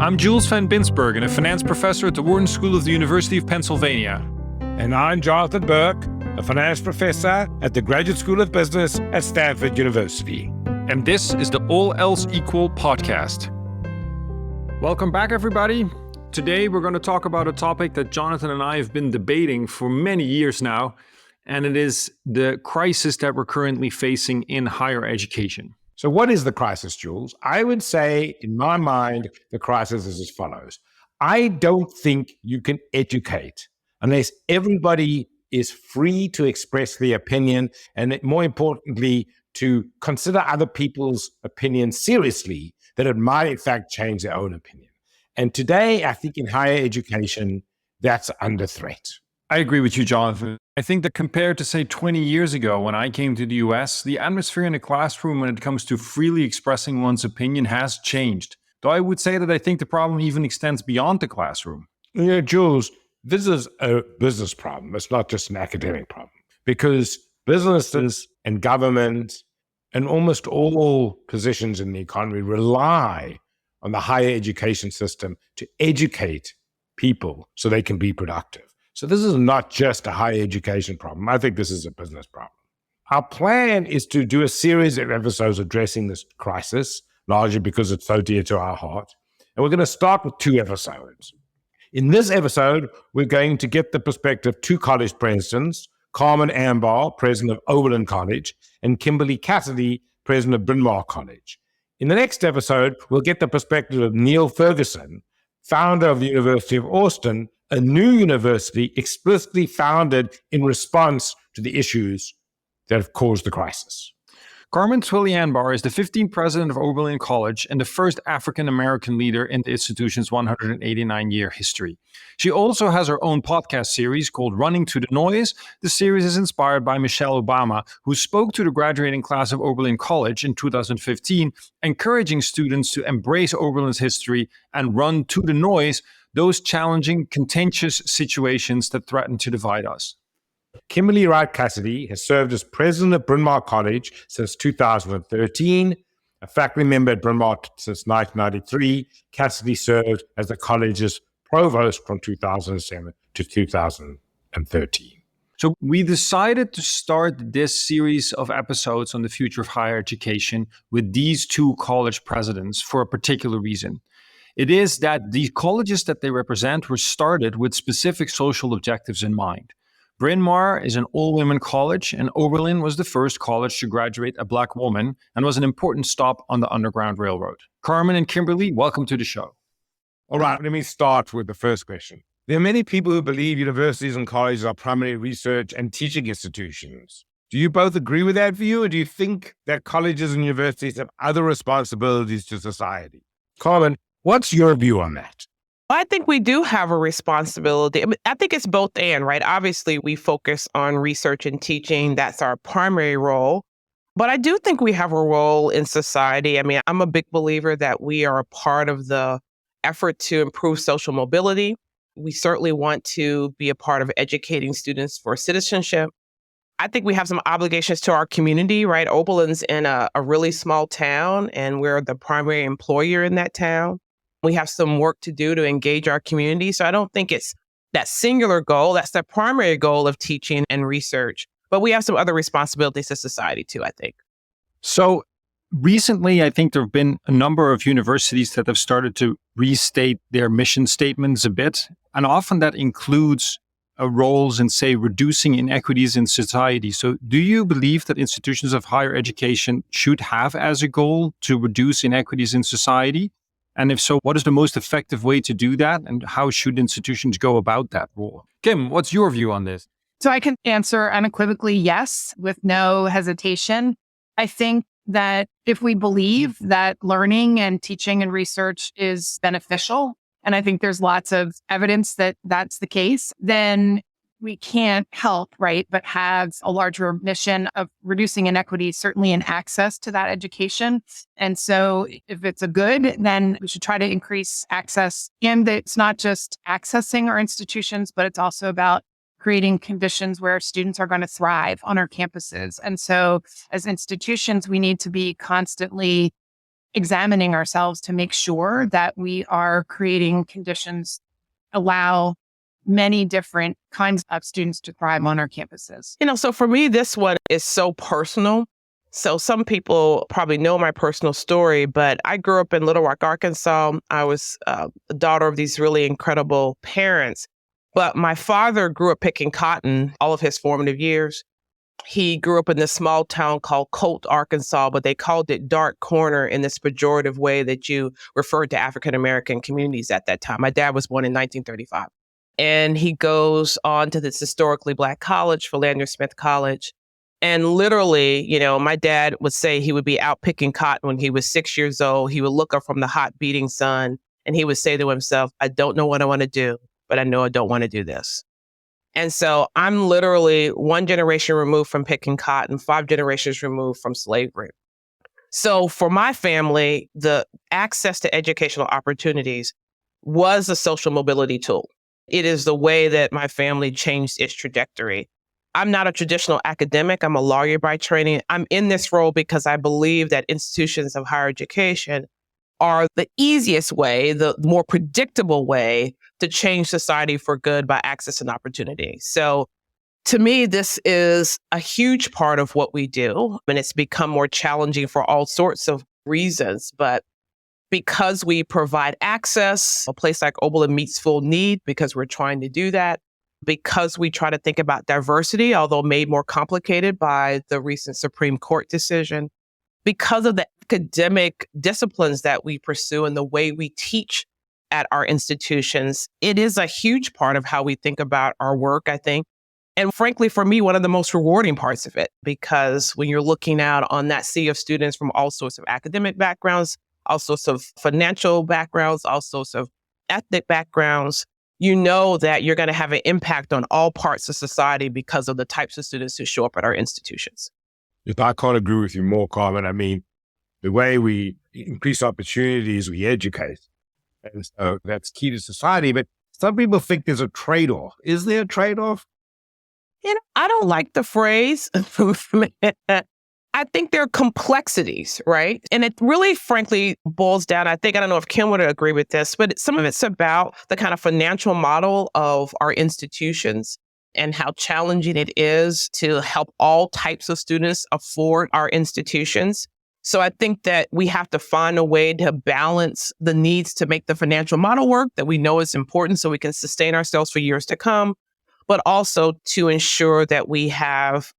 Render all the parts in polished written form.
I'm Jules van Binsbergen, a finance professor at the Wharton School of the University of Pennsylvania. And I'm Jonathan Berk, a finance professor at the Graduate School of Business at Stanford University. And this is the All Else Equal podcast. Welcome back, everybody. Today, we're going to talk about a topic that Jonathan and I have been debating for many years now, and it is the crisis that we're currently facing in higher education. So what is the crisis, Jules? I would say, in my mind, the crisis is as follows. I don't think you can educate unless everybody is free to express their opinion and, more importantly, to consider other people's opinions seriously, that it might, in fact, change their own opinion. And today, I think in higher education, that's under threat. I agree with you, Jonathan. I think that compared to, say, 20 years ago when I came to the US, the atmosphere in the classroom when it comes to freely expressing one's opinion has changed. Though I would say that I think the problem even extends beyond the classroom. Jules, this is a business problem. It's not just an academic problem. Because businesses and government and almost all positions in the economy rely on the higher education system to educate people so they can be productive. So this is not just a higher education problem. I think this is a business problem. Our plan is to do a series of episodes addressing this crisis, largely because it's so dear to our heart. And we're going to start with 2 episodes. In this episode, we're going to get the perspective of 2 college presidents, Carmen Ambar, president of Oberlin College, and Kimberly Cassidy, president of Bryn Mawr College. In the next episode, we'll get the perspective of Neil Ferguson, founder of the University of Austin, a new university explicitly founded in response to the issues that have caused the crisis. Carmen Twillie Ambar is the 15th president of Oberlin College and the first African-American leader in the institution's 189-year history. She also has her own podcast series called Running to the Noise. The series is inspired by Michelle Obama, who spoke to the graduating class of Oberlin College in 2015, encouraging students to embrace Oberlin's history and run to the noise, those challenging, contentious situations that threaten to divide us. Kimberly Wright Cassidy has served as president of Bryn Mawr College since 2013, a faculty member at Bryn Mawr since 1993. Cassidy served as the college's provost from 2007 to 2013. So we decided to start this series of episodes on the future of higher education with these 2 college presidents for a particular reason. It is that the colleges that they represent were started with specific social objectives in mind. Bryn Mawr is an all-women college, and Oberlin was the first college to graduate a Black woman and was an important stop on the Underground Railroad. Carmen and Kimberly, welcome to the show. All right, let me start with the first question. There are many people who believe universities and colleges are primary research and teaching institutions. Do you both agree with that view, or do you think that colleges and universities have other responsibilities to society? Carmen, what's your view on that? I think we do have a responsibility. I think it's both and, right? Obviously, we focus on research and teaching. That's our primary role. But I do think we have a role in society. I mean, I'm a big believer that we are a part of the effort to improve social mobility. We certainly want to be a part of educating students for citizenship. I think we have some obligations to our community, right? Oberlin's in a really small town, and we're the primary employer in that town. We have some work to do to engage our community. So I don't think it's that singular goal. That's the primary goal of teaching and research. But we have some other responsibilities to society too, I think. So recently, I think there have been a number of universities that have started to restate their mission statements a bit. And often that includes roles in, say, reducing inequities in society. So do you believe that institutions of higher education should have as a goal to reduce inequities in society? And if so, what is the most effective way to do that? And how should institutions go about that role? Kim, what's your view on this? So I can answer unequivocally yes, with no hesitation. I think that if we believe that learning and teaching and research is beneficial, and I think there's lots of evidence that that's the case, then we can't help, right, but have a larger mission of reducing inequities, certainly in access to that education. And so if it's a good, then we should try to increase access. And it's not just accessing our institutions, but it's also about creating conditions where students are going to thrive on our campuses. And so as institutions, we need to be constantly examining ourselves to make sure that we are creating conditions allow many different kinds of students to thrive on our campuses. So for me, this one is so personal. So some people probably know my personal story, but I grew up in Little Rock, Arkansas. I was the daughter of these really incredible parents. But my father grew up picking cotton all of his formative years. He grew up in this small town called Colt, Arkansas, but they called it Dark Corner in this pejorative way that you referred to African-American communities at that time. My dad was born in 1935. And he goes on to this historically Black college, Philander Smith College. And literally, my dad would say he would be out picking cotton when he was 6 years old. He would look up from the hot beating sun and he would say to himself, I don't know what I want to do, but I know I don't want to do this. And so I'm literally one generation removed from picking cotton, 5 generations removed from slavery. So for my family, the access to educational opportunities was a social mobility tool. It is the way that my family changed its trajectory. I'm not a traditional academic. I'm a lawyer by training. I'm in this role because I believe that institutions of higher education are the easiest way, the more predictable way to change society for good by access and opportunity. So to me, this is a huge part of what we do. And it's become more challenging for all sorts of reasons. But because we provide access, a place like Oberlin meets full need because we're trying to do that. Because we try to think about diversity, although made more complicated by the recent Supreme Court decision. Because of the academic disciplines that we pursue and the way we teach at our institutions, it is a huge part of how we think about our work, I think. And frankly, for me, one of the most rewarding parts of it, because when you're looking out on that sea of students from all sorts of academic backgrounds, all sorts of financial backgrounds, all sorts of ethnic backgrounds, you know that you're going to have an impact on all parts of society because of the types of students who show up at our institutions. If I can't agree with you more, Carmen, I mean, the way we increase opportunities, we educate. And so that's key to society. But some people think there's a trade-off. Is there a trade-off? I don't like the phrase. I think there are complexities, right? And it really, frankly, boils down, I don't know if Kim would agree with this, but some of it's about the kind of financial model of our institutions and how challenging it is to help all types of students afford our institutions. So I think that we have to find a way to balance the needs to make the financial model work that we know is important so we can sustain ourselves for years to come, but also to ensure that we have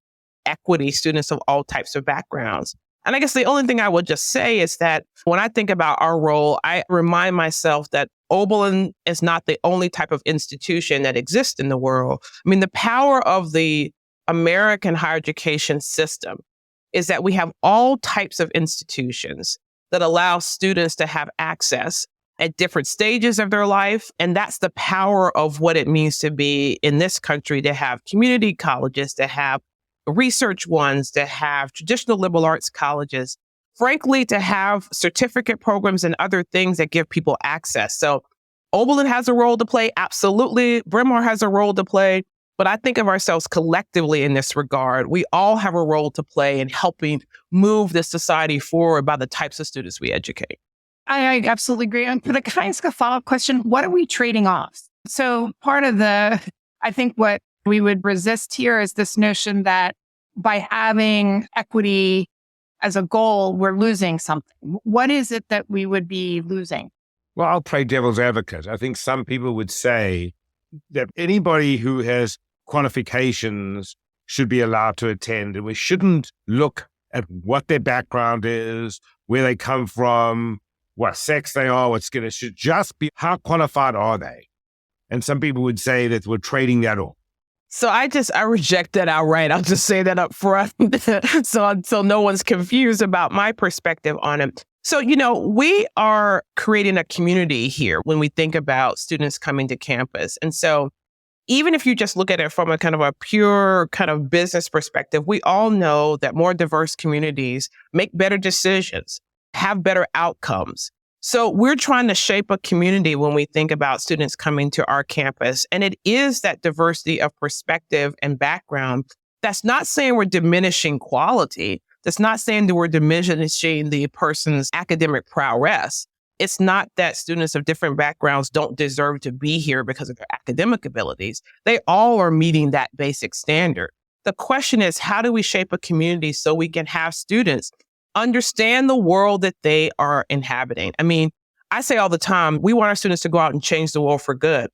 equity, students of all types of backgrounds. And I guess the only thing I would just say is that when I think about our role, I remind myself that Oberlin is not the only type of institution that exists in the world. I mean, the power of the American higher education system is that we have all types of institutions that allow students to have access at different stages of their life. And that's the power of what it means to be in this country, to have community colleges, to have research ones, to have traditional liberal arts colleges, frankly, to have certificate programs and other things that give people access. So Oberlin has a role to play. Absolutely. Bryn Mawr has a role to play. But I think of ourselves collectively in this regard. We all have a role to play in helping move this society forward by the types of students we educate. I absolutely agree. And for the kinds of follow-up question, what are we trading off? So part of I think what we would resist here is this notion that by having equity as a goal, we're losing something. What is it that we would be losing? Well, I'll play devil's advocate. I think some people would say that anybody who has qualifications should be allowed to attend, and we shouldn't look at what their background is, where they come from, what sex they are, it should just be how qualified are they? And some people would say that we're trading that off. So I reject that outright. I'll just say that up front so no one's confused about my perspective on it. So, we are creating a community here when we think about students coming to campus. And so even if you just look at it from a kind of a pure kind of business perspective, we all know that more diverse communities make better decisions, have better outcomes. So we're trying to shape a community when we think about students coming to our campus. And it is that diversity of perspective and background. That's not saying we're diminishing quality, That's not saying that we're diminishing the person's academic prowess. It's not that students of different backgrounds don't deserve to be here because of their academic abilities. They all are meeting that basic standard. The question is, how do we shape a community so we can have students understand the world that they are inhabiting? I mean, I say all the time, we want our students to go out and change the world for good.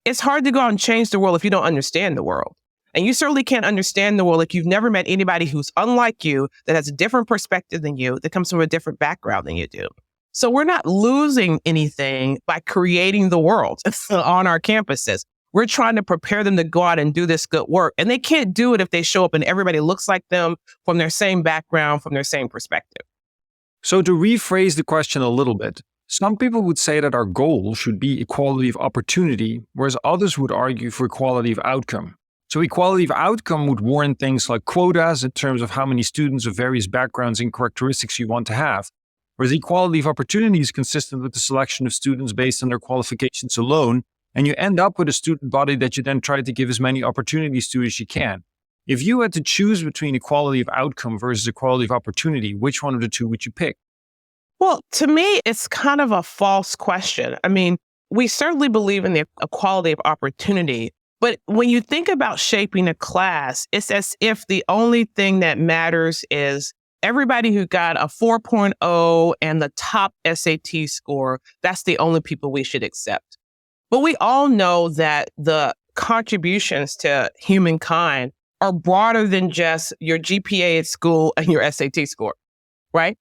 It's hard to go out and change the world if you don't understand the world. And you certainly can't understand the world if you've never met anybody who's unlike you, that has a different perspective than you, that comes from a different background than you do. So we're not losing anything by creating the world on our campuses. We're trying to prepare them to go out and do this good work. And they can't do it if they show up and everybody looks like them, from their same background, from their same perspective. So to rephrase the question a little bit, some people would say that our goal should be equality of opportunity, whereas others would argue for equality of outcome. So equality of outcome would warrant things like quotas in terms of how many students of various backgrounds and characteristics you want to have, whereas equality of opportunity is consistent with the selection of students based on their qualifications alone, and you end up with a student body that you then try to give as many opportunities to as you can. If you had to choose between equality of outcome versus equality of opportunity, which one of the two would you pick? Well, to me, it's kind of a false question. I mean, we certainly believe in the equality of opportunity, but when you think about shaping a class, it's as if the only thing that matters is everybody who got a 4.0 and the top SAT score, that's the only people we should accept. But we all know that the contributions to humankind are broader than just your GPA at school and your SAT score, right?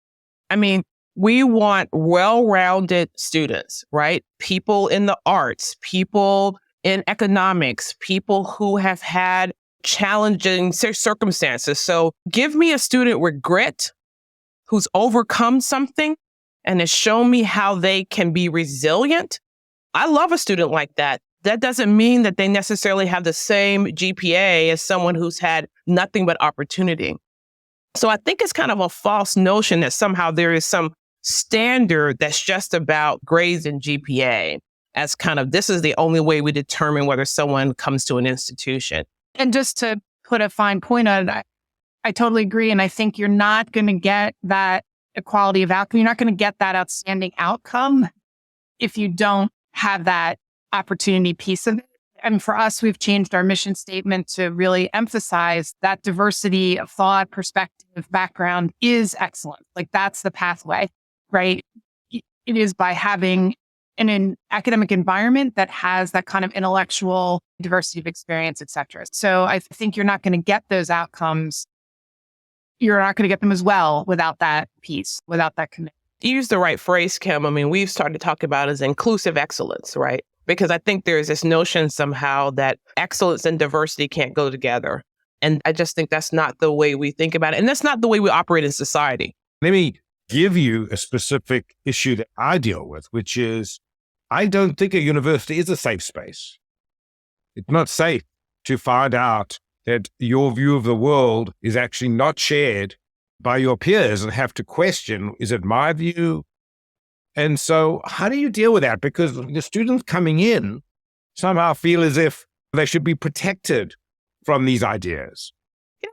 I mean, we want well-rounded students, right? People in the arts, people in economics, people who have had challenging circumstances. So give me a student with grit who's overcome something and has shown me how they can be resilient. I love a student like that. That doesn't mean that they necessarily have the same GPA as someone who's had nothing but opportunity. So I think it's kind of a false notion that somehow there is some standard that's just about grades and GPA as kind of, this is the only way we determine whether someone comes to an institution. And just to put a fine point on it, I totally agree. And I think you're not going to get that equality of outcome. You're not going to get that outstanding outcome if you don't have that opportunity piece of it. And for us, we've changed our mission statement to really emphasize that diversity of thought, perspective, background is excellent. Like that's the pathway, right? It is by having an academic environment that has that kind of intellectual diversity of experience, et cetera. So I think you're not going to get those outcomes. You're not going to get them as well without that piece, without that commitment. You used the right phrase, Kim. I mean, we've started to talk about as inclusive excellence, right? Because I think there's this notion somehow that excellence and diversity can't go together. And I just think that's not the way we think about it. And that's not the way we operate in society. Let me give you a specific issue that I deal with, which is I don't think a university is a safe space. It's not safe to find out that your view of the world is actually not shared by your peers and have to question, is it my view? And so how do you deal with that? Because the students coming in somehow feel as if they should be protected from these ideas.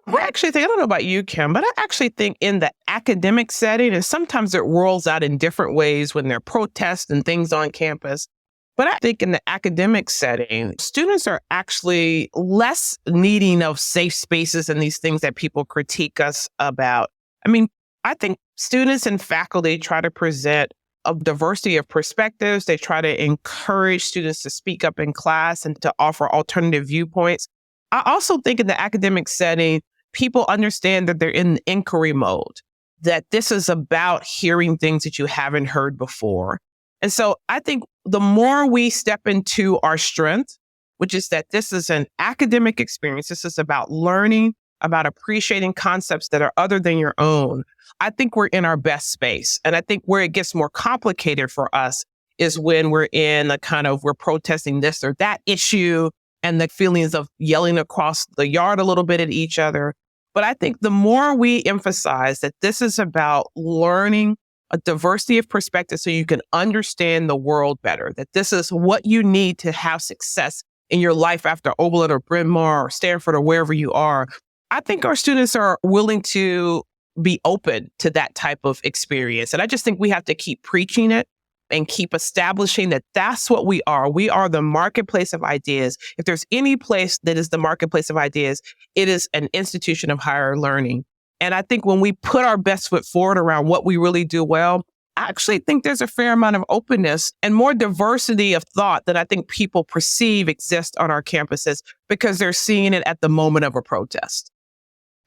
I actually think, I don't know about you, Kim, but I actually think in the academic setting, and sometimes it rolls out in different ways when there are protests and things on campus. But I think in the academic setting, students are actually less needing of safe spaces and these things that people critique us about. I mean, I think students and faculty try to present a diversity of perspectives. They try to encourage students to speak up in class and to offer alternative viewpoints. I also think in the academic setting, people understand that they're in inquiry mode, that this is about hearing things that you haven't heard before. And so I think the more we step into our strength, which is that this is an academic experience, this is about learning, about appreciating concepts that are other than your own, I think we're in our best space. And I think where it gets more complicated for us is when we're in a kind of, we're protesting this or that issue and the feelings of yelling across the yard a little bit at each other. But I think the more we emphasize that this is about learning a diversity of perspective so you can understand the world better, that this is what you need to have success in your life after Oberlin or Bryn Mawr or Stanford or wherever you are, I think our students are willing to be open to that type of experience. And I just think we have to keep preaching it and keep establishing that that's what we are. We are the marketplace of ideas. If there's any place that is the marketplace of ideas, it is an institution of higher learning. And I think when we put our best foot forward around what we really do well, I actually think there's a fair amount of openness and more diversity of thought that I think people perceive exist on our campuses because they're seeing it at the moment of a protest.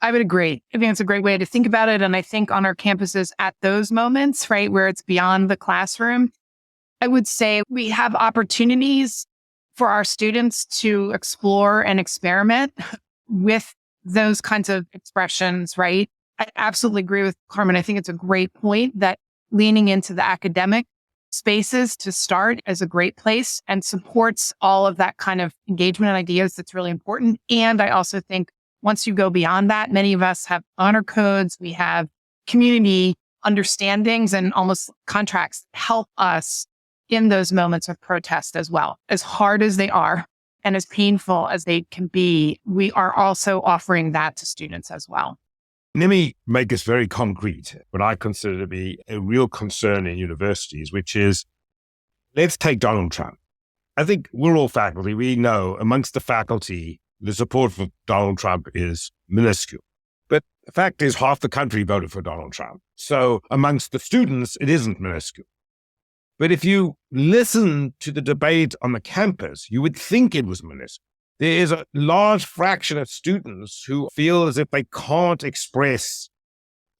I would agree. I think it's a great way to think about it. And I think on our campuses at those moments, right, where it's beyond the classroom, I would say we have opportunities for our students to explore and experiment with those kinds of expressions, right? I absolutely agree with Carmen. I think it's a great point that leaning into the academic spaces to start is a great place and supports all of that kind of engagement and ideas that's really important. And I also think once you go beyond that, many of us have honor codes, we have community understandings and almost contracts that help us in those moments of protest as well. As hard as they are and as painful as they can be, we are also offering that to students as well. Let me make this very concrete, what I consider to be a real concern in universities, which is, let's take Donald Trump. I think we're all faculty. We know amongst the faculty, the support for Donald Trump is minuscule. But the fact is, half the country voted for Donald Trump. So amongst the students, it isn't minuscule. But if you listen to the debate on the campus, you would think it was minuscule. There is a large fraction of students who feel as if they can't express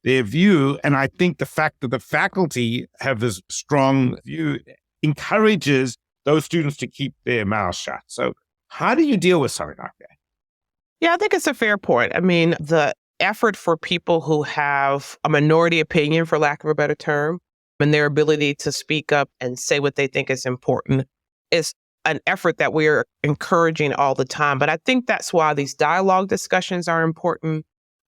their view. And I think the fact that the faculty have this strong view encourages those students to keep their mouths shut. So how do you deal with something like that? Yeah, I think it's a fair point. I mean, the effort for people who have a minority opinion, for lack of a better term, and their ability to speak up and say what they think is important is an effort that we're encouraging all the time. But I think that's why these dialogue discussions are important.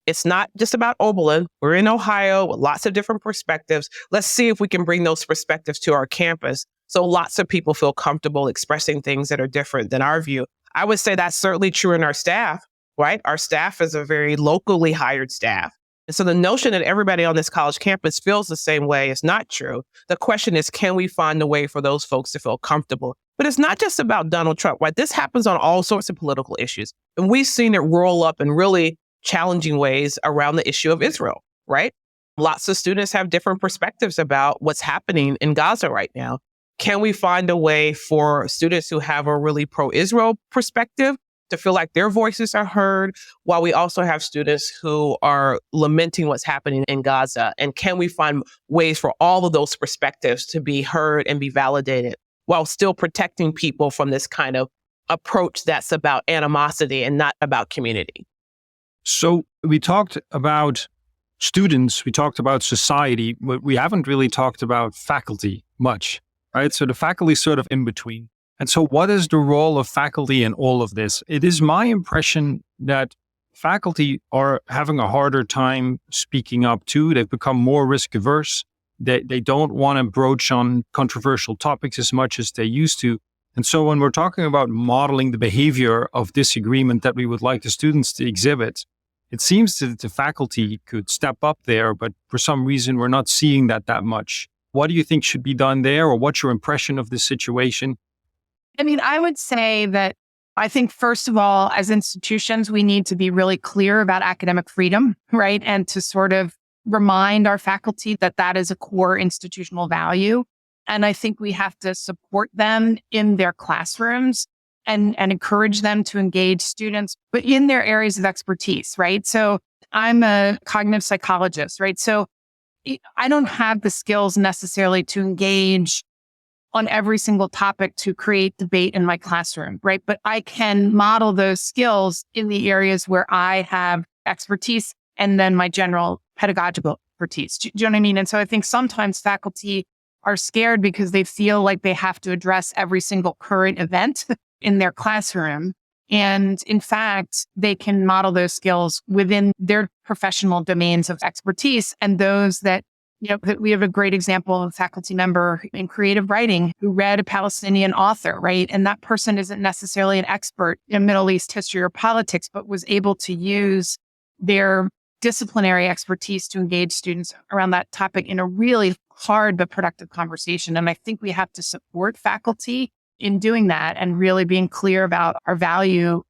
It's not just about Oberlin. We're in Ohio with lots of different perspectives. Let's see if we can bring those perspectives to our campus so lots of people feel comfortable expressing things that are different than our view. I would say that's certainly true in our staff, right? Our staff is a very locally hired staff. And so the notion that everybody on this college campus feels the same way is not true. The question is, can we find a way for those folks to feel comfortable? But it's not just about Donald Trump, right? This happens on all sorts of political issues. And we've seen it roll up in really challenging ways around the issue of Israel, right? Lots of students have different perspectives about what's happening in Gaza right now. Can we find a way for students who have a really pro-Israel perspective to feel like their voices are heard, while we also have students who are lamenting what's happening in Gaza? And can we find ways for all of those perspectives to be heard and be validated while still protecting people from this kind of approach that's about animosity and not about community? So we talked about students, we talked about society, but we haven't really talked about faculty much, right? So the faculty is sort of in between. And so what is the role of faculty in all of this? It is my impression that faculty are having a harder time speaking up too. They've become more risk averse. They don't want to broach on controversial topics as much as they used to. And so when we're talking about modeling the behavior of disagreement that we would like the students to exhibit, it seems that the faculty could step up there, but for some reason, we're not seeing that much. What do you think should be done there, or what's your impression of this situation? I mean, I would say that I think, first of all, as institutions, we need to be really clear about academic freedom, right? And to sort of remind our faculty that that is a core institutional value. And I think we have to support them in their classrooms and encourage them to engage students, but in their areas of expertise, right? So I'm a cognitive psychologist, right? So I don't have the skills necessarily to engage on every single topic to create debate in my classroom, right? But I can model those skills in the areas where I have expertise and then my general pedagogical expertise. Do you know what I mean? And so I think sometimes faculty are scared because they feel like they have to address every single current event in their classroom. And in fact, they can model those skills within their professional domains of expertise. And those that, we have a great example of a faculty member in creative writing who read a Palestinian author, right? And that person isn't necessarily an expert in Middle East history or politics, but was able to use their disciplinary expertise to engage students around that topic in a really hard but productive conversation. And I think we have to support faculty in doing that and really being clear about our value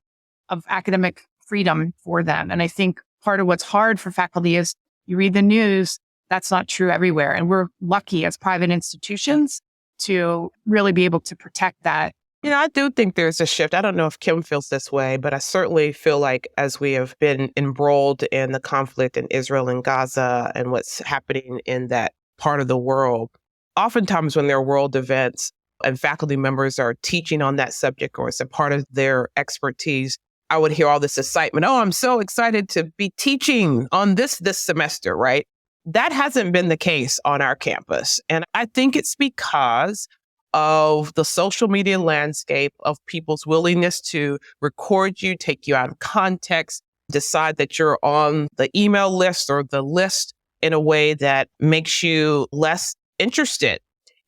of academic freedom for them. And I think part of what's hard for faculty is you read the news, that's not true everywhere. And we're lucky as private institutions to really be able to protect that. I do think there's a shift. I don't know if Kim feels this way, but I certainly feel like as we have been embroiled in the conflict in Israel and Gaza and what's happening in that part of the world, oftentimes when there are world events and faculty members are teaching on that subject or it's a part of their expertise, I would hear all this excitement. Oh, I'm so excited to be teaching on this semester, right? That hasn't been the case on our campus. And I think it's because of the social media landscape, of people's willingness to record you, take you out of context, decide that you're on the email list or the list in a way that makes you less interested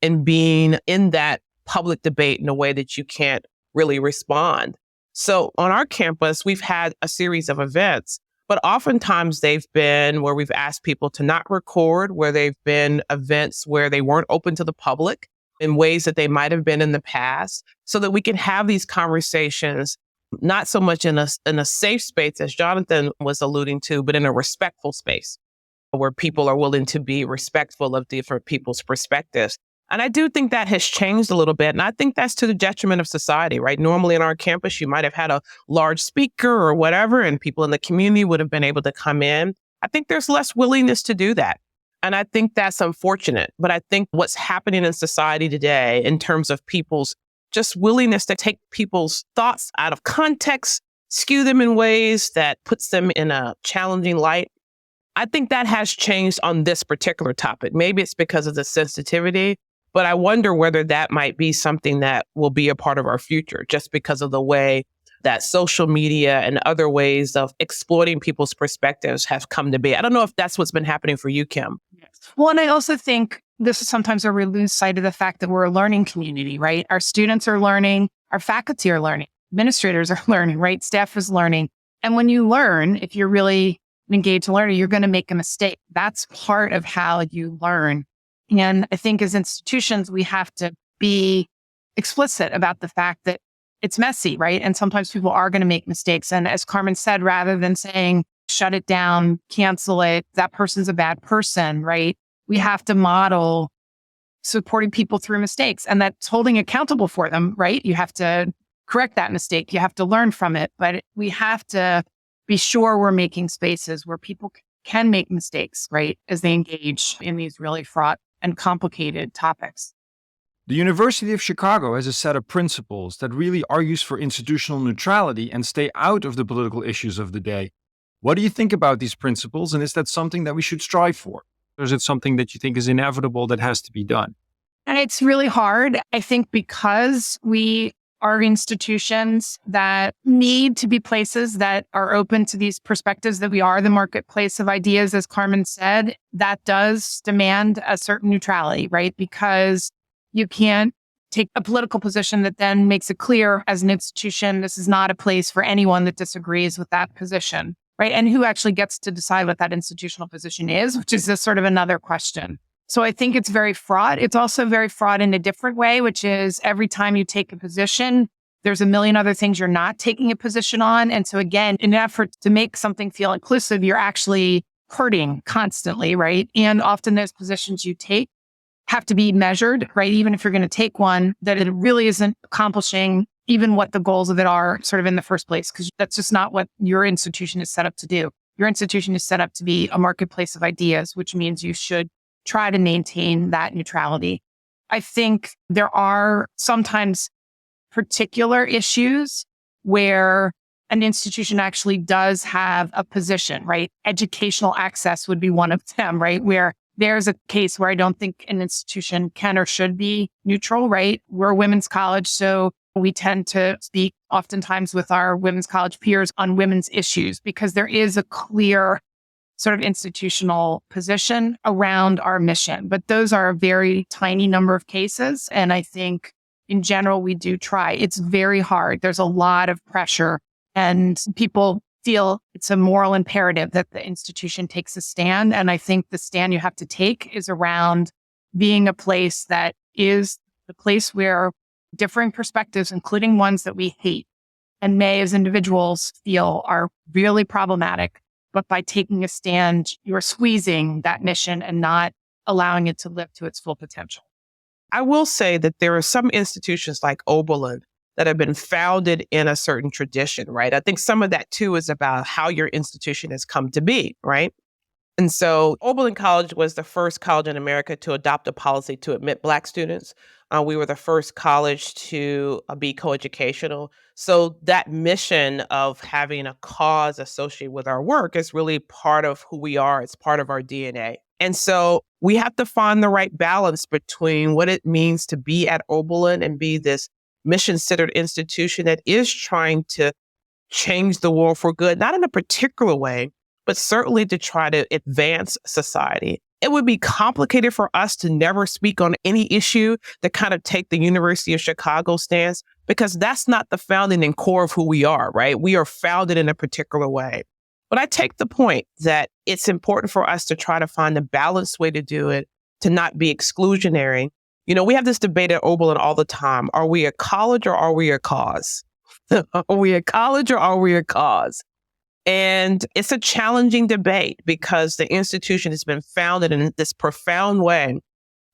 in being in that public debate in a way that you can't really respond. So on our campus, we've had a series of events, but oftentimes they've been where we've asked people to not record, where they've been events where they weren't open to the public in ways that they might have been in the past, so that we can have these conversations, not so much in a safe space, as Jonathan was alluding to, but in a respectful space where people are willing to be respectful of different people's perspectives. And I do think that has changed a little bit. And I think that's to the detriment of society, right? Normally on our campus, you might have had a large speaker or whatever, and people in the community would have been able to come in. I think there's less willingness to do that. And I think that's unfortunate. But I think what's happening in society today in terms of people's just willingness to take people's thoughts out of context, skew them in ways that puts them in a challenging light, I think that has changed on this particular topic. Maybe it's because of the sensitivity, but I wonder whether that might be something that will be a part of our future, just because of the way that social media and other ways of exploiting people's perspectives have come to be. I don't know if that's what's been happening for you, Kim. Yes. Well, and I also think this is sometimes where we lose sight of the fact that we're a learning community, right? Our students are learning, our faculty are learning, administrators are learning, right? Staff is learning. And when you learn, if you're really an engaged learner, you're going to make a mistake. That's part of how you learn. And I think as institutions, we have to be explicit about the fact that it's messy, right? And sometimes people are going to make mistakes. And as Carmen said, rather than saying, shut it down, cancel it, that person's a bad person, right? We have to model supporting people through mistakes, and that's holding accountable for them, right? You have to correct that mistake. You have to learn from it, but we have to be sure we're making spaces where people can make mistakes, right? As they engage in these really fraught and complicated topics. The University of Chicago has a set of principles that really argues for institutional neutrality and stay out of the political issues of the day. What do you think about these principles, and is that something that we should strive for? Or is it something that you think is inevitable that has to be done? And it's really hard, I think, because we are institutions that need to be places that are open to these perspectives, that we are the marketplace of ideas, as Carmen said. That does demand a certain neutrality, right? Because you can't take a political position that then makes it clear as an institution, this is not a place for anyone that disagrees with that position, right? And who actually gets to decide what that institutional position is, which is just sort of another question. So I think it's very fraught. It's also very fraught in a different way, which is every time you take a position, there's a million other things you're not taking a position on. And so again, in an effort to make something feel inclusive, you're actually hurting constantly, right? And often those positions you take have to be measured, right? Even if you're going to take one, that it really isn't accomplishing even what the goals of it are sort of in the first place, because that's just not what your institution is set up to do. Your institution is set up to be a marketplace of ideas, which means you should try to maintain that neutrality. I think there are sometimes particular issues where an institution actually does have a position, right? Educational access would be one of them, right? Where there's a case where I don't think an institution can or should be neutral, right? We're a women's college, so we tend to speak oftentimes with our women's college peers on women's issues because there is a clear sort of institutional position around our mission. But those are a very tiny number of cases. And I think in general, we do try. It's very hard. There's a lot of pressure and people feel it's a moral imperative that the institution takes a stand. And I think the stand you have to take is around being a place that is the place where differing perspectives, including ones that we hate and may as individuals feel are really problematic. But by taking a stand, you're squeezing that mission and not allowing it to live to its full potential. I will say that there are some institutions like Oberlin that have been founded in a certain tradition, right? I think some of that too is about how your institution has come to be, right? And so Oberlin College was the first college in America to adopt a policy to admit Black students. We were the first college to be coeducational. So that mission of having a cause associated with our work is really part of who we are. It's part of our DNA. And so we have to find the right balance between what it means to be at Oberlin and be this mission-centered institution that is trying to change the world for good, not in a particular way, but certainly to try to advance society. It would be complicated for us to never speak on any issue that kind of take the University of Chicago stance, because that's not the founding and core of who we are, right? We are founded in a particular way. But I take the point that it's important for us to try to find a balanced way to do it, to not be exclusionary. You know, we have this debate at Oberlin all the time. Are we a college or are we a cause? Are we a college or are we a cause? And it's a challenging debate because the institution has been founded in this profound way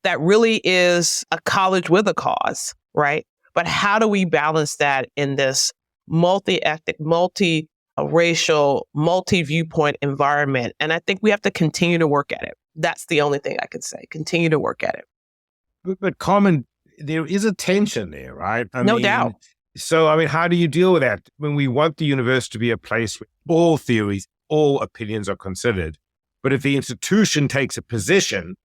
that really is a college with a cause, right? But how do we balance that in this multi-ethnic, multi-racial, multi-viewpoint environment? And I think we have to continue to work at it. That's the only thing I can say. Continue to work at it. But Carmen, there is a tension there, right? No doubt. So, how do you deal with that when we want the university to be a place where all theories, all opinions are considered? But if the institution takes a position,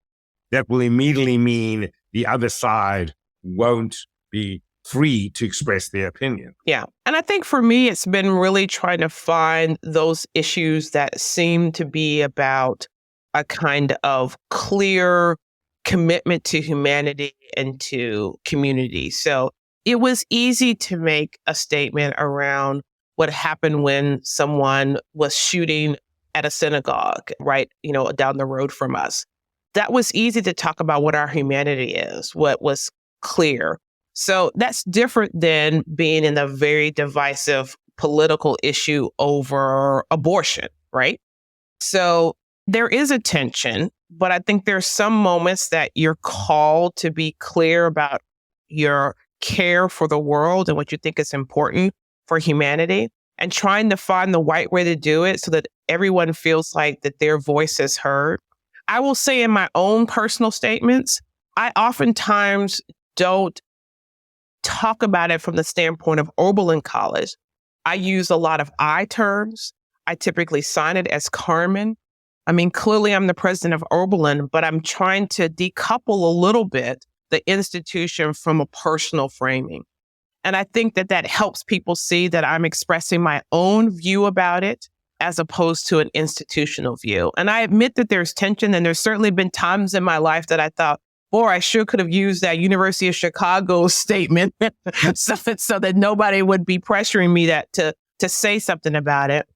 that will immediately mean the other side won't be free to express their opinion. Yeah. And I think for me, it's been really trying to find those issues that seem to be about a kind of clear commitment to humanity and to community. So it was easy to make a statement around what happened when someone was shooting at a synagogue, right, down the road from us. That was easy to talk about what our humanity is, what was clear. So that's different than being in a very divisive political issue over abortion, right? So there is a tension, but I think there's some moments that you're called to be clear about your care for the world and what you think is important for humanity, and trying to find the right way to do it so that everyone feels like that their voice is heard. I will say in my own personal statements, I oftentimes don't talk about it from the standpoint of Oberlin College. I use a lot of I terms. I typically sign it as Carmen. Clearly I'm the president of Oberlin, but I'm trying to decouple a little bit the institution from a personal framing. And I think that that helps people see that I'm expressing my own view about it as opposed to an institutional view. And I admit that there's tension, and there's certainly been times in my life that I thought, boy, I sure could have used that University of Chicago statement so that nobody would be pressuring me to say something about it.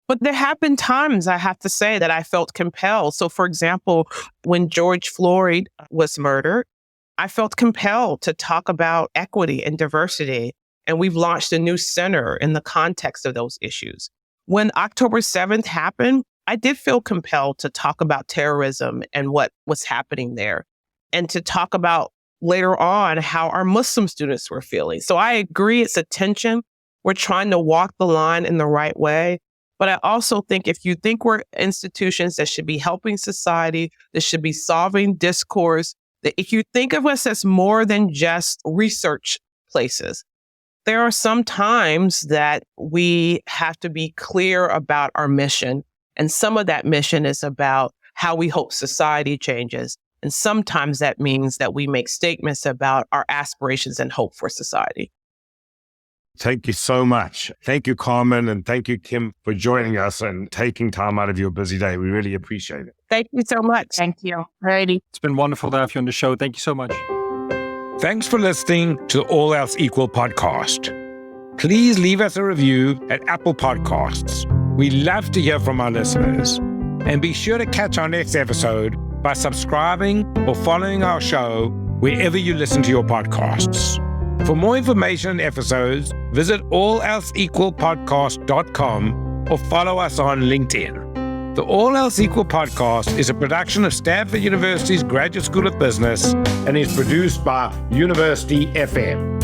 But there have been times, I have to say, that I felt compelled. So for example, when George Floyd was murdered, I felt compelled to talk about equity and diversity. And we've launched a new center in the context of those issues. When October 7th happened, I did feel compelled to talk about terrorism and what was happening there, and to talk about later on how our Muslim students were feeling. So I agree it's a tension. We're trying to walk the line in the right way. But I also think if you think we're institutions that should be helping society, that should be solving discourse, that if you think of us as more than just research places, there are some times that we have to be clear about our mission. And some of that mission is about how we hope society changes. And sometimes that means that we make statements about our aspirations and hope for society. Thank you so much. Thank you, Carmen, and thank you, Kim, for joining us and taking time out of your busy day. We really appreciate it. Thank you so much. Thank you. Alrighty. It's been wonderful to have you on the show. Thank you so much. Thanks for listening to the All Else Equal podcast. Please leave us a review at Apple Podcasts We love to hear from our listeners. And be sure to catch our next episode by subscribing or following our show wherever you listen to your podcasts. For more information and episodes, visit alelsequalpodcast.com or follow us on LinkedIn. The All Else Equal podcast is a production of Stanford University's Graduate School of Business and is produced by University FM.